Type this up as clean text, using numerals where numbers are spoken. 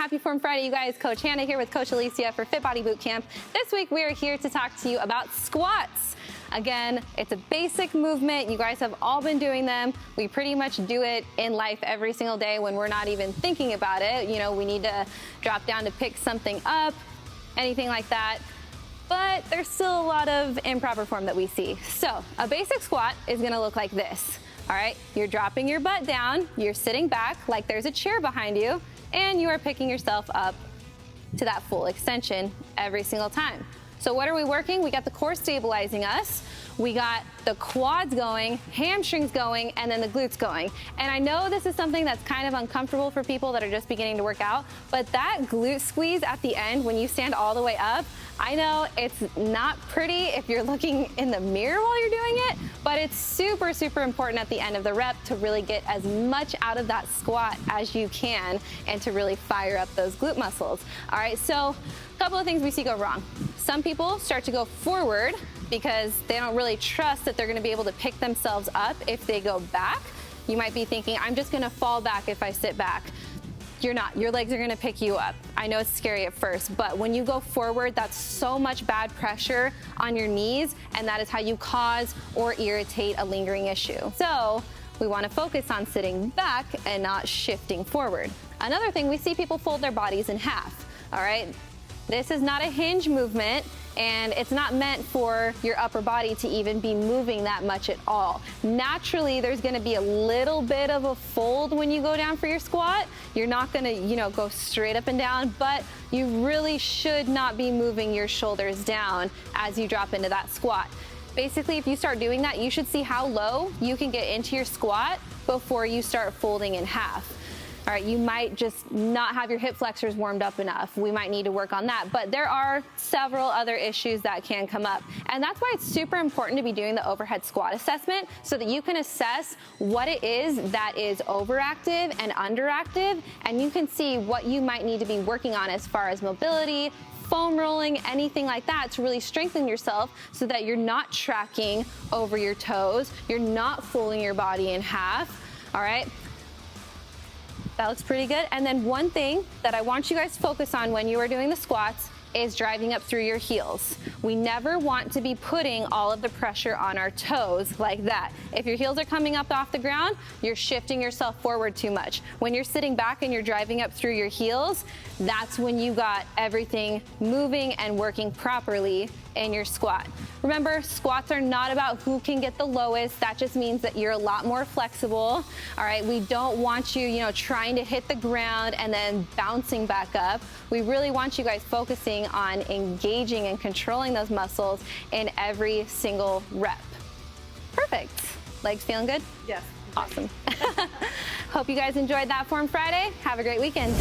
Happy Form Friday, you guys. Coach Hannah here with Coach Alicia for Fit Body Bootcamp. This week we are here to talk to you about squats. Again, it's a basic movement. You guys have all been doing them. We pretty much do it in life every single day when we're not even thinking about it. You know, we need to drop down to pick something up, anything like that. But there's still a lot of improper form that we see. So a basic squat is gonna look like this. All right, you're dropping your butt down, you're sitting back like there's a chair behind you, and you are picking yourself up to that full extension every single time. So what are we working? We got the core stabilizing us, we got the quads going, hamstrings going, and then the glutes going. And I know this is something that's kind of uncomfortable for people that are just beginning to work out, but that glute squeeze at the end when you stand all the way up, I know it's not pretty if you're looking in the mirror while you're doing it, but it's super, super important at the end of the rep to really get as much out of that squat as you can and to really fire up those glute muscles. All right, so a couple of things we see go wrong. Some people start to go forward because they don't really trust that they're gonna be able to pick themselves up if they go back. You might be thinking, I'm just gonna fall back if I sit back. You're not, your legs are gonna pick you up. I know it's scary at first, but when you go forward, that's so much bad pressure on your knees, and that is how you cause or irritate a lingering issue. So we wanna focus on sitting back and not shifting forward. Another thing, we see people fold their bodies in half, all right? This is not a hinge movement, and it's not meant for your upper body to even be moving that much at all. Naturally, there's gonna be a little bit of a fold when you go down for your squat. You're not gonna, go straight up and down, but you really should not be moving your shoulders down as you drop into that squat. Basically, if you start doing that, you should see how low you can get into your squat before you start folding in half. All right, you might just not have your hip flexors warmed up enough. We might need to work on that, but there are several other issues that can come up. And that's why it's super important to be doing the overhead squat assessment so that you can assess what it is that is overactive and underactive, and you can see what you might need to be working on as far as mobility, foam rolling, anything like that to really strengthen yourself so that you're not tracking over your toes, you're not folding your body in half, all right? That looks pretty good. And then one thing that I want you guys to focus on when you are doing the squats is driving up through your heels. We never want to be putting all of the pressure on our toes like that. If your heels are coming up off the ground, you're shifting yourself forward too much. When you're sitting back and you're driving up through your heels, that's when you got everything moving and working properly in your squat. Remember, squats are not about who can get the lowest. That just means that you're a lot more flexible. All right, we don't want you, trying to hit the ground and then bouncing back up. We really want you guys focusing on engaging and controlling those muscles in every single rep. Perfect. Legs feeling good? Yes. Awesome. Hope you guys enjoyed that Form Friday. Have a great weekend.